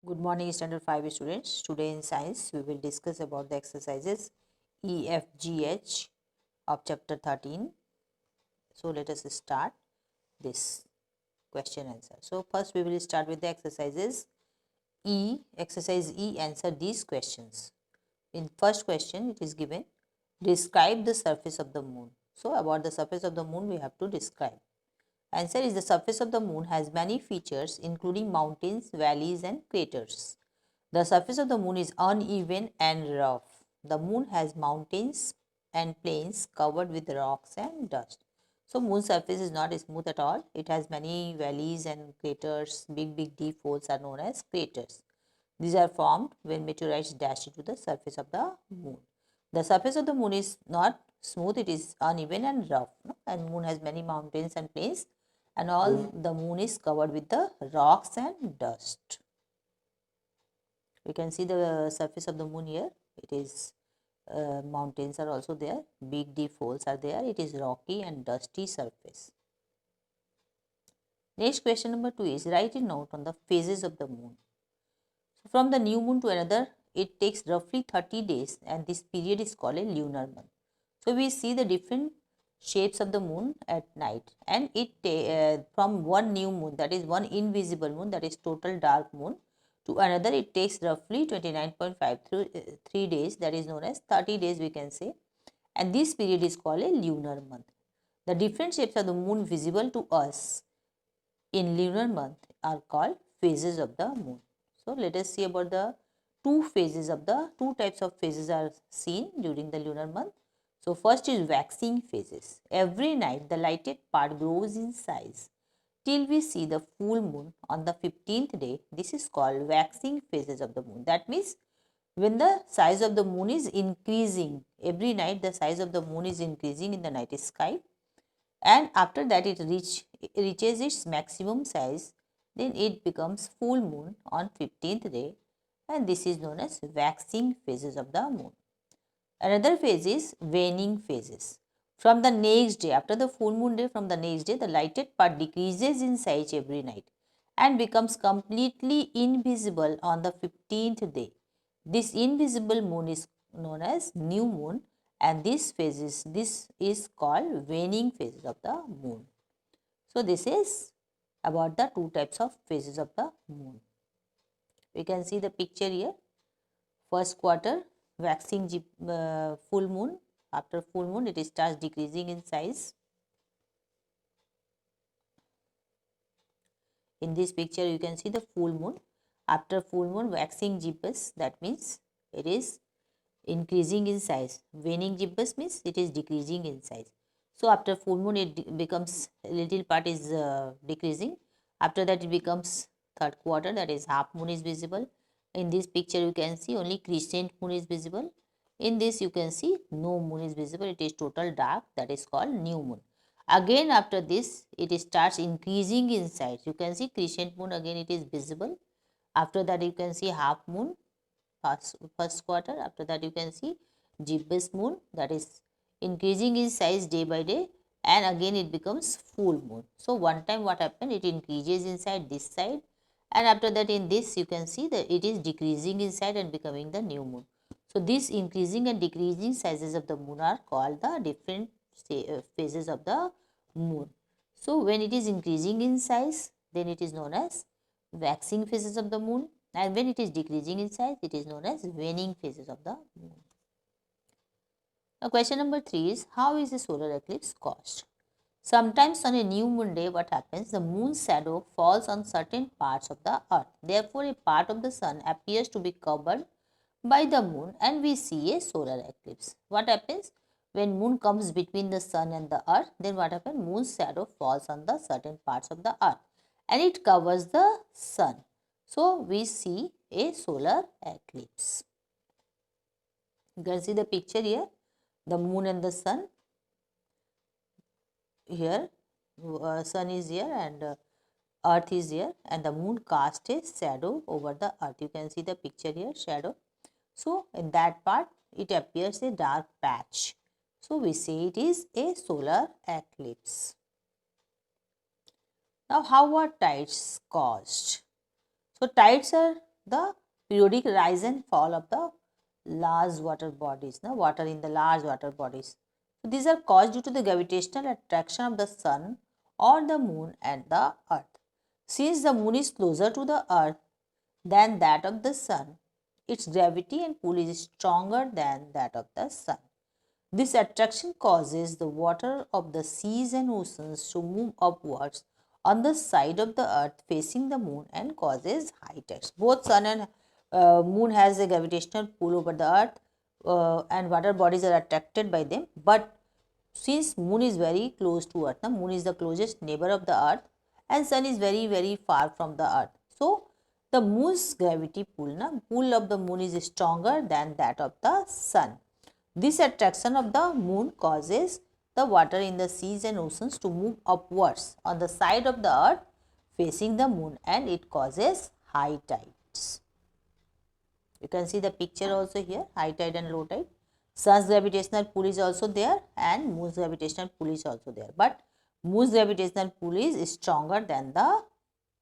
Good morning, Standard 5 students. Today in science, we will discuss about the exercises E, F, G, H of chapter 13. So, let us start this question answer. So, first we will start with the exercises E. Exercise E, answer these questions. In first question, it is given, describe the surface of the moon. So, about the surface of the moon, we have to describe. Answer is the surface of the moon has many features including mountains, valleys and craters. The surface of the moon is uneven and rough. The moon has mountains and plains covered with rocks and dust. So moon surface is not smooth at all. It has many valleys and craters. Big deep folds are known as craters. These are formed when meteorites dash into the surface of the moon. The surface of the moon is not smooth, it is uneven and rough. No? And moon has many mountains and plains, and all the moon is covered with the rocks and dust. We can see the surface of the moon here. It is mountains are also there, big deep folds are there. It is rocky and dusty surface. Next question number 2 is write a note on the phases of the moon. So from the new moon to another, it takes roughly 30 days, and this period is called a lunar month. So we see the different shapes of the moon at night, and it from one new moon, that is one invisible moon, that is total dark moon, to another it takes roughly 29.5 through 3 days, that is known as 30 days we can say, and this period is called a lunar month. The different shapes of the moon visible to us in lunar month are called phases of the moon. So let us see about the two types of phases are seen during the lunar month. So first is waxing phases. Every night the lighted part grows in size till we see the full moon on the 15th day. This is called waxing phases of the moon. That means when the size of the moon is increasing, every night the size of the moon is increasing in the night sky, and after that it reaches its maximum size, then it becomes full moon on 15th day, and this is known as waxing phases of the moon. Another phase is waning phases. From the next day, after the full moon day, from the next day, the lighted part decreases in size every night and becomes completely invisible on the 15th day. This invisible moon is known as new moon, and this is called waning phases of the moon. So this is about the two types of phases of the moon. We can see the picture here. First quarter, waxing full moon. After full moon, it starts decreasing in size. In this picture, you can see the full moon. After full moon, waxing gibbous, that means it is increasing in size. Waning gibbous means it is decreasing in size. So after full moon, it becomes little part is decreasing. After that, it becomes third quarter, that is half moon is visible. In this picture, you can see only crescent moon is visible. In this, you can see no moon is visible. It is total dark, that is called new moon. Again, after this, it starts increasing in size. You can see crescent moon, again it is visible. After that, you can see half moon, first quarter. After that, you can see gibbous moon, that is increasing in size day by day, and again it becomes full moon. So one time what happened, it increases inside this side, and after that in this you can see that it is decreasing inside and becoming the new moon. So this increasing and decreasing sizes of the moon are called the different phases of the moon. So when it is increasing in size, then it is known as waxing phases of the moon, and when it is decreasing in size, it is known as waning phases of the moon. Now question number 3 is, how is a solar eclipse caused? Sometimes on a new moon day, what happens? The moon's shadow falls on certain parts of the earth. Therefore, a part of the sun appears to be covered by the moon and we see a solar eclipse. What happens? When moon comes between the sun and the earth, then what happens? Moon's shadow falls on the certain parts of the earth and it covers the sun. So, we see a solar eclipse. You can see the picture here, the moon and the sun. Here, sun is here and earth is here, and the moon casts a shadow over the earth. You can see the picture here, shadow. So, in that part, it appears a dark patch. So, we say it is a solar eclipse. Now, how are tides caused? So, tides are the periodic rise and fall of the large water bodies, water in the large water bodies. So these are caused due to the gravitational attraction of the sun or the moon and the earth. Since the moon is closer to the earth than that of the sun, its gravity and pull is stronger than that of the sun. This attraction causes the water of the seas and oceans to move upwards on the side of the earth facing the moon and causes high tides. Both sun and moon has a gravitational pull over the earth and water bodies are attracted by them, but since moon is very close to earth, the moon is the closest neighbor of the earth and sun is very far from the earth. So the moon's gravity pull of the moon is stronger than that of the sun. This attraction of the moon causes the water in the seas and oceans to move upwards on the side of the earth facing the moon, and it causes high tides. You can see the picture also here, high tide and low tide. Sun's gravitational pull is also there and moon's gravitational pull is also there, but moon's gravitational pull is stronger than the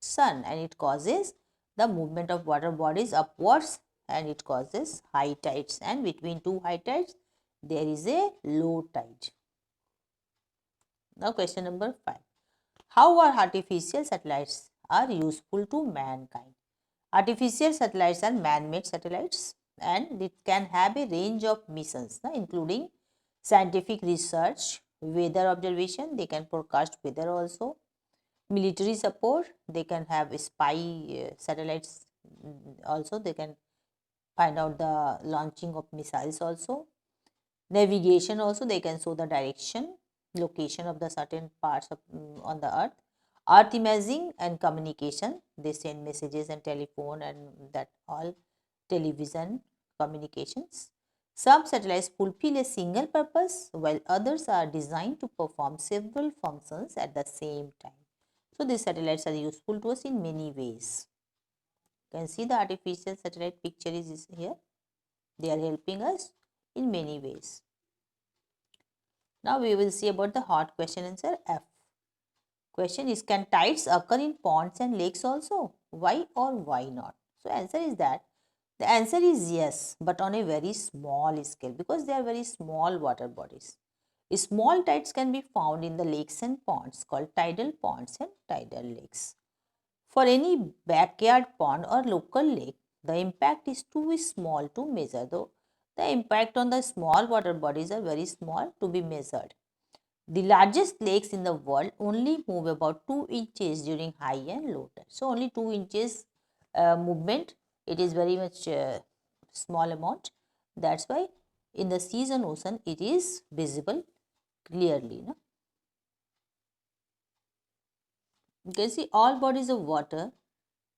sun and it causes the movement of water bodies upwards and it causes high tides, and between two high tides there is a low tide. Now question number 5. How are artificial satellites are useful to mankind? Artificial satellites are man-made satellites and it can have a range of missions, including scientific research, weather observation, they can forecast weather also, military support, they can have spy satellites also, they can find out the launching of missiles also, navigation also, they can show the direction, location of the certain parts of, on the earth imaging and communication, they send messages and telephone and that all, television communications. Some satellites fulfill a single purpose while others are designed to perform several functions at the same time. So these satellites are useful to us in many ways. You can see the artificial satellite picture is here. They are helping us in many ways. Now we will see about the hot question answer F. Question is, can tides occur in ponds and lakes also? Why or why not? So answer is that the answer is yes, but on a very small scale because they are very small water bodies. Small tides can be found in the lakes and ponds called tidal ponds and tidal lakes. For any backyard pond or local lake, the impact is too small to measure, though the impact on the small water bodies are very small to be measured. The largest lakes in the world only move about 2 inches during high and low tide. So only 2 inches movement, it is very much small amount. That's why in the seas and ocean it is visible clearly. No? You can see all bodies of water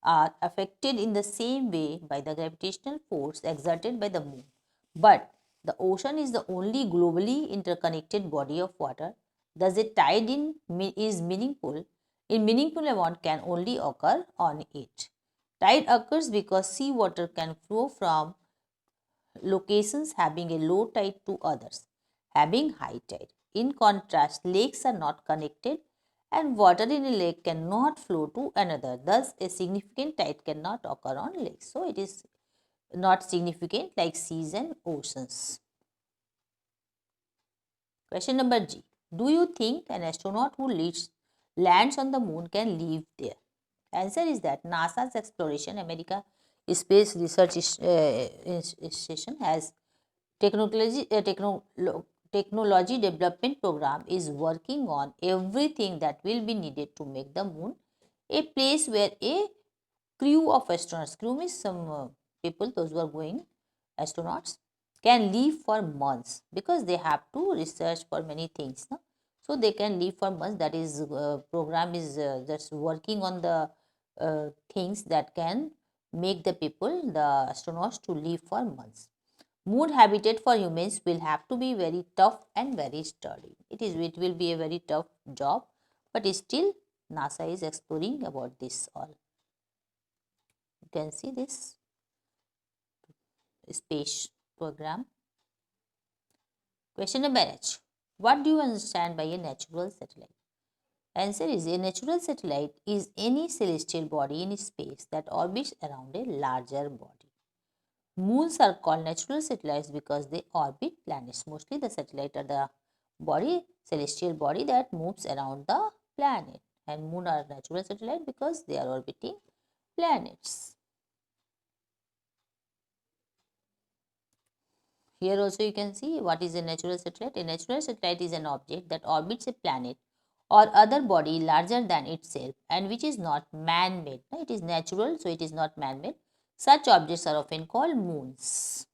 are affected in the same way by the gravitational force exerted by the moon. But the ocean is the only globally interconnected body of water. Thus, a tide is meaningful. In meaningful amount can only occur on it. Tide occurs because seawater can flow from locations having a low tide to others having high tide. In contrast, lakes are not connected and water in a lake cannot flow to another. Thus, a significant tide cannot occur on lakes. So, it is not significant like seas and oceans. Question number G. Do you think an astronaut who lands on the moon can live there? Answer is that NASA's Exploration America Space Research Station has technology development program is working on everything that will be needed to make the moon a place where a crew of astronauts, crew means some people, those who are going, astronauts, can live for months because they have to research for many things. No? So they can live for months. That is, program is just working on the things that can make the people, the astronauts, to live for months. Moon habitat for humans will have to be very tough and very sturdy. It will be a very tough job, but still NASA is exploring about this all. You can see this space program. Question number H. What do you understand by a natural satellite? Answer is a natural satellite is any celestial body in space that orbits around a larger body. Moons are called natural satellites because they orbit planets. Mostly the satellite are the celestial body that moves around the planet, and moon are natural satellite because they are orbiting planets. Here also you can see what is a natural satellite. A natural satellite is an object that orbits a planet or other body larger than itself and which is not man-made. It is natural, so it is not man-made. Such objects are often called moons.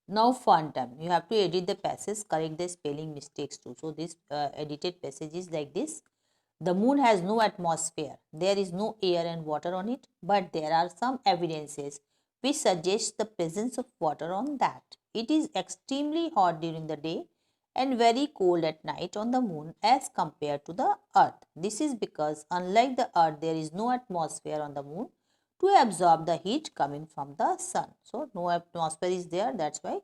Now fun time. You have to edit the passage, correct the spelling mistakes too. So this edited passage is like this. The moon has no atmosphere. There is no air and water on it, but there are some evidences which suggest the presence of water on that. It is extremely hot during the day and very cold at night on the moon as compared to the earth. This is because unlike the earth, there is no atmosphere on the moon to absorb the heat coming from the sun. So no atmosphere is there, that's why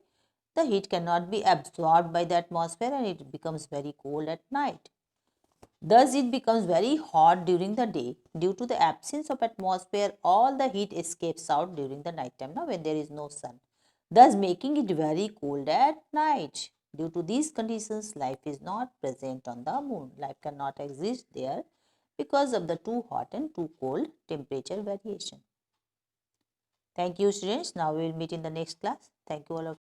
the heat cannot be absorbed by the atmosphere and it becomes very cold at night. Thus, it becomes very hot during the day. Due to the absence of atmosphere, all the heat escapes out during the night time, now when there is no sun, thus making it very cold at night. Due to these conditions, life is not present on the moon. Life cannot exist there because of the too hot and too cold temperature variation. Thank you, students. Now we will meet in the next class. Thank you all of